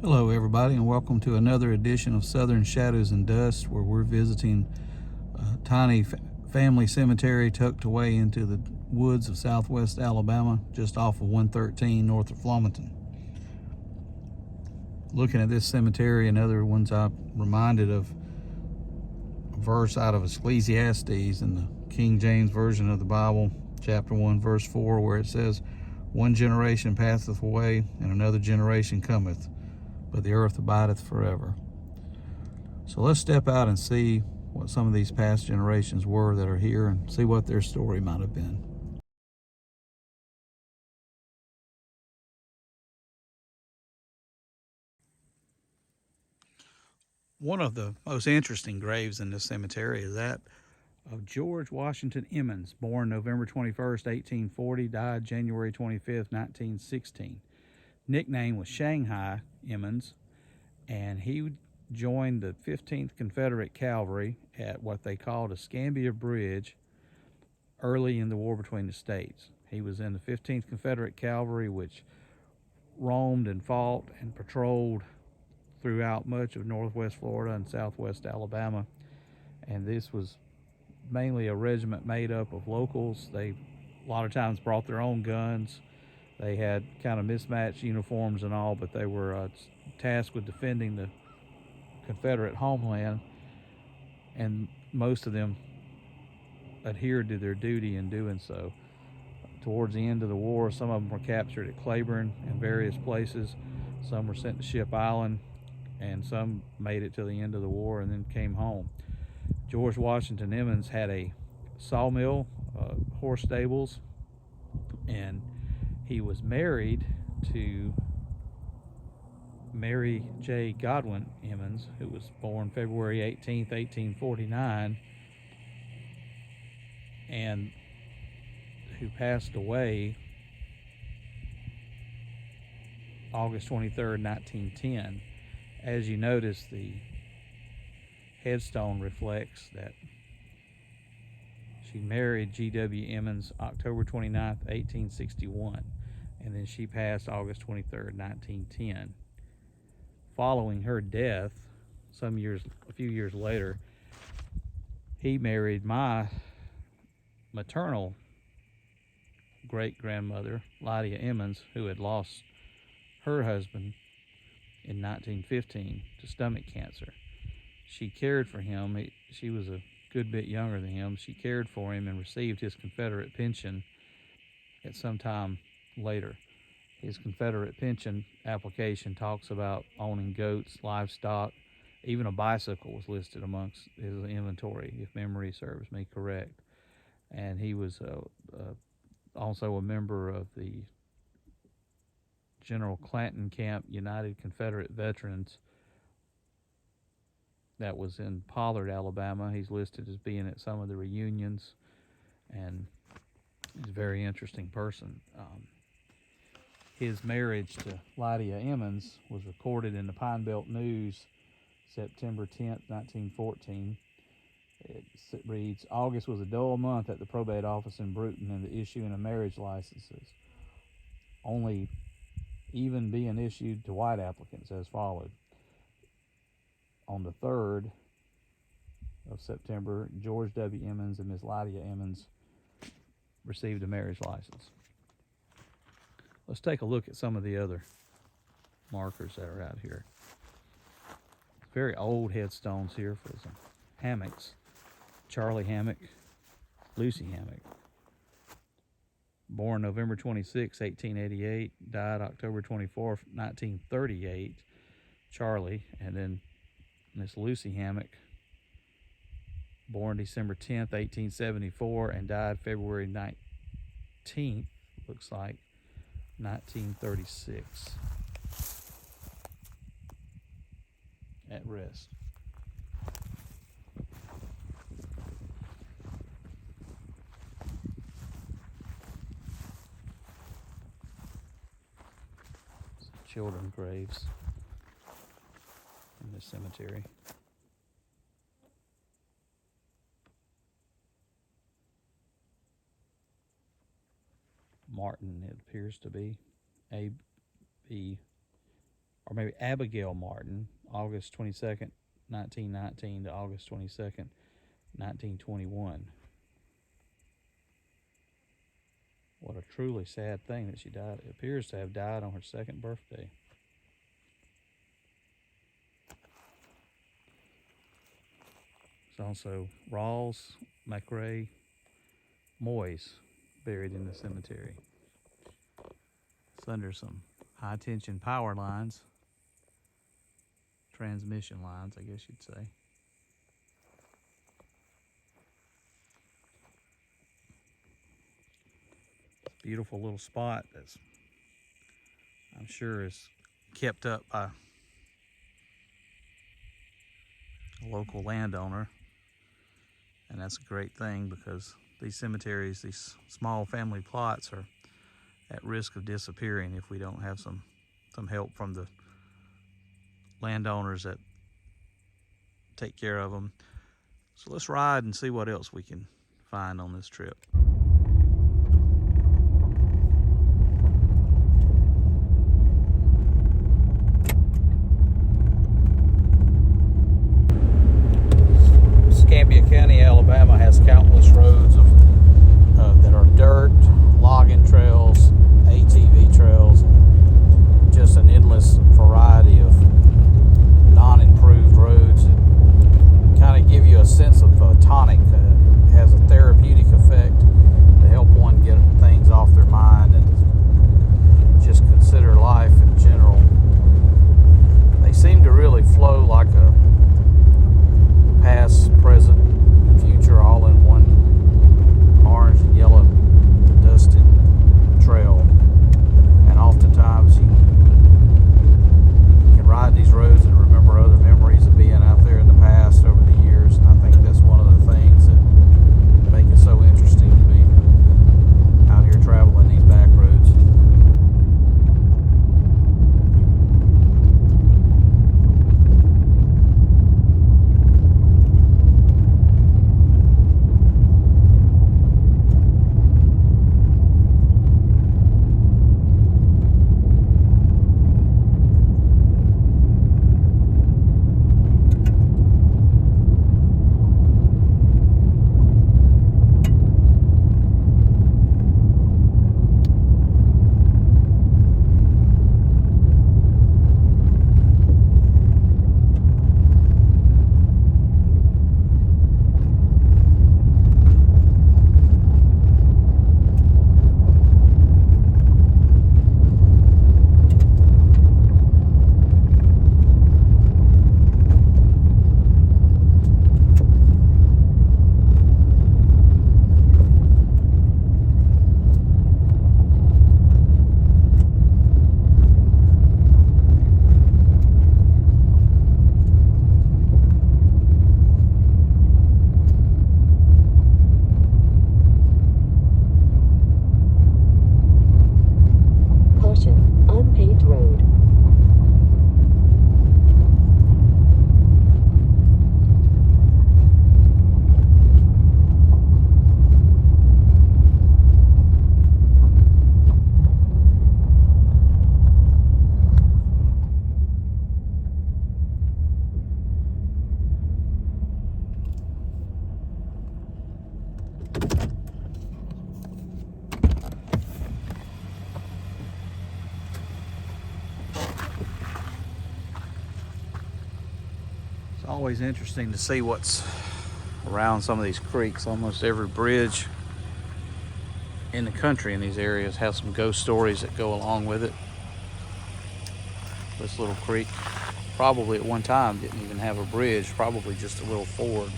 Hello everybody, and welcome to another edition of Southern Shadows and Dust, where we're visiting a tiny family cemetery tucked away into the woods of southwest Alabama, just off of 113 north of Flomaton. Looking at this cemetery and other ones, I'm reminded of a verse out of Ecclesiastes in the King James Version of the Bible, chapter 1, verse 4, where it says, "One generation passeth away, and another generation cometh, but the earth abideth forever." So let's step out and see what some of these past generations were that are here and see what their story might have been. One of the most interesting graves in this cemetery is that of George Washington Emmons, born November 21st, 1840, died January 25th, 1916. Nickname was Shanghai Emmons, and he joined the 15th Confederate Cavalry at what they called Escambia Bridge early in the war between the states. He was in the 15th Confederate Cavalry, which roamed and fought and patrolled throughout much of northwest Florida and southwest Alabama. And this was mainly a regiment made up of locals. They a lot of times brought their own guns. They had kind of mismatched uniforms and all, but they were tasked with defending the Confederate homeland, and most of them adhered to their duty in doing so. Towards the end of the war, some of them were captured at Claiborne and various places. Some were sent to Ship Island, and some made it to the end of the war and then came home. George Washington Emmons had a sawmill, horse stables, and he was married to Mary J. Godwin Emmons, who was born February 18th, 1849, and who passed away August 23rd, 1910. As you notice, the headstone reflects that she married G.W. Emmons October 29th, 1861, and then she passed August 23rd, 1910. Following her death, a few years later, he married my maternal great-grandmother, Lydia Emmons, who had lost her husband in 1915 to stomach cancer. She cared for him. She was a good bit younger than him. She cared for him and received his Confederate pension at some time later. His Confederate pension application talks about owning goats, livestock, even a bicycle was listed amongst his inventory, if memory serves me correct. And he was also a member of the General Clanton Camp United Confederate Veterans that was in Pollard, Alabama. He's listed as being at some of the reunions, and he's a very interesting person. His marriage to Lydia Emmons was recorded in the Pine Belt News September 10th, 1914. It reads, "August was a dull month at the probate office in Bruton in the issuing of marriage licenses, only even being issued to white applicants as followed. On the 3rd of September, George W. Emmons and Miss Lydia Emmons received a marriage license." Let's take a look at some of the other markers that are out here. Very old headstones here for some hammocks. Charlie Hammock, Lucy Hammock. Born November 26, 1888, died October 24th, 1938, Charlie. And then Miss Lucy Hammock, born December 10th, 1874, and died February 19th, looks like, 1936, at rest. Some children graves in this cemetery. Martin, it appears to be. A.B. or maybe Abigail Martin, August 22nd, 1919 to August 22nd, 1921. What a truly sad thing that she died. It appears to have died on her second birthday. There's also Rawls, McRae, Moyes buried in the cemetery. It's under some high tension power lines, transmission lines, I guess you'd say. Beautiful little spot that's, I'm sure, is kept up by a local landowner, and that's a great thing, because these cemeteries, these small family plots, are at risk of disappearing if we don't have some help from the landowners that take care of them. So let's ride and see what else we can find on this trip. Escambia County, Alabama has countless roads that are dirt, logging trails, ATV trails, just an endless variety of non-improved roads that kind of give you a sense of tonic. It has a therapeutic effect to help one get things off their mind and just consider life in general. They seem to really flow like a past, present, future, all in one orange and yellow dusted trail. And oftentimes you can ride these roads and remember other memories of being out there in the past over the years. And I think that's one of the things that make it so interesting to be out here traveling these back roads. It's always interesting to see what's around some of these creeks. Almost every bridge in the country in these areas has some ghost stories that go along with it. This little creek probably at one time didn't even have a bridge, probably just a little ford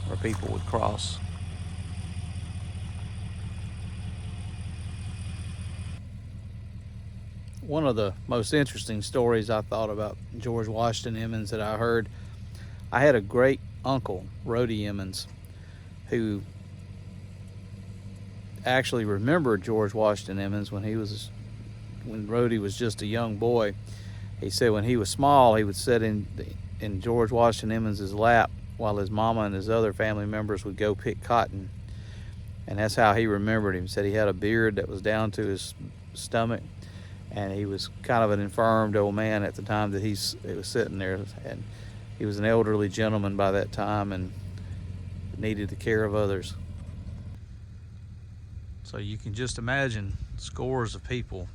where people would cross. One of the most interesting stories I thought about George Washington Emmons that I heard, I had a great uncle, Rhodey Emmons, who actually remembered George Washington Emmons when Rhodey was just a young boy. He said when he was small, he would sit in George Washington Emmons' lap while his mama and his other family members would go pick cotton. And that's how he remembered him. He said he had a beard that was down to his stomach, and he was kind of an infirmed old man at the time that he was sitting there, and he was an elderly gentleman by that time and needed the care of others. So you can just imagine scores of people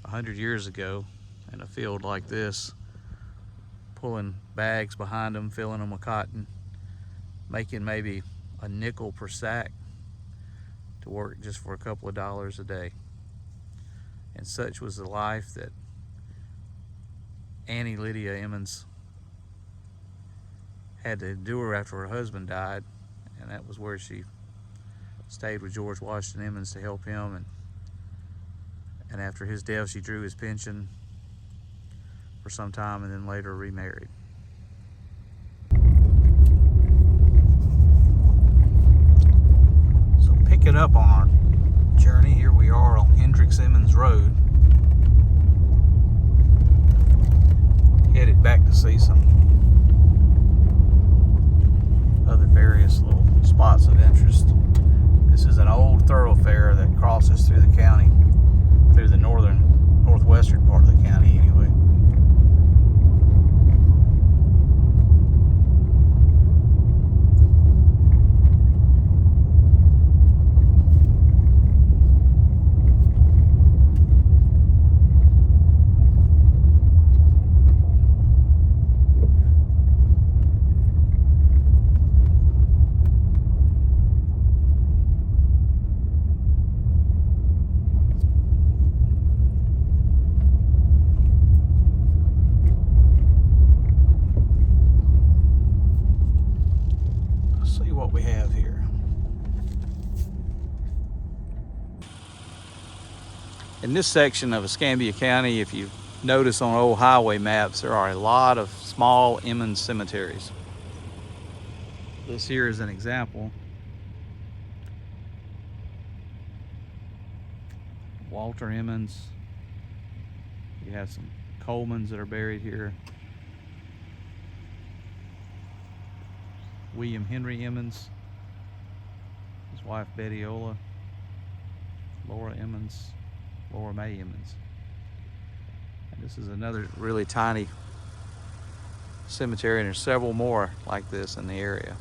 100 years ago in a field like this, pulling bags behind them, filling them with cotton, making maybe a nickel per sack to work just for a couple of dollars a day. And such was the life that Annie Lydia Emmons had to endure after her husband died, and that was where she stayed with George Washington Emmons to help him, and after his death she drew his pension for some time and then later remarried. So picking up on our journey, here we are on Henricks Emmons Road, headed back to see some other various little spots of interest. This is an old thoroughfare that crosses through the county, through the northwestern part of the county anyway. What we have here. In this section of Escambia County, if you notice on old highway maps, there are a lot of small Emmons cemeteries. This here is an example. Walter Emmons. You have some Colemans that are buried here. William Henry Emmons, his wife Betty Ola, Laura Emmons, Laura May Emmons. And this is another really tiny cemetery, and there's several more like this in the area.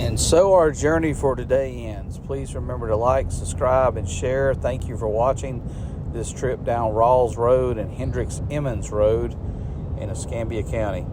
And so our journey for today ends. Please remember to like, subscribe, and share. Thank you for watching this trip down Rawls Road and Henricks Emmons Road in Escambia County.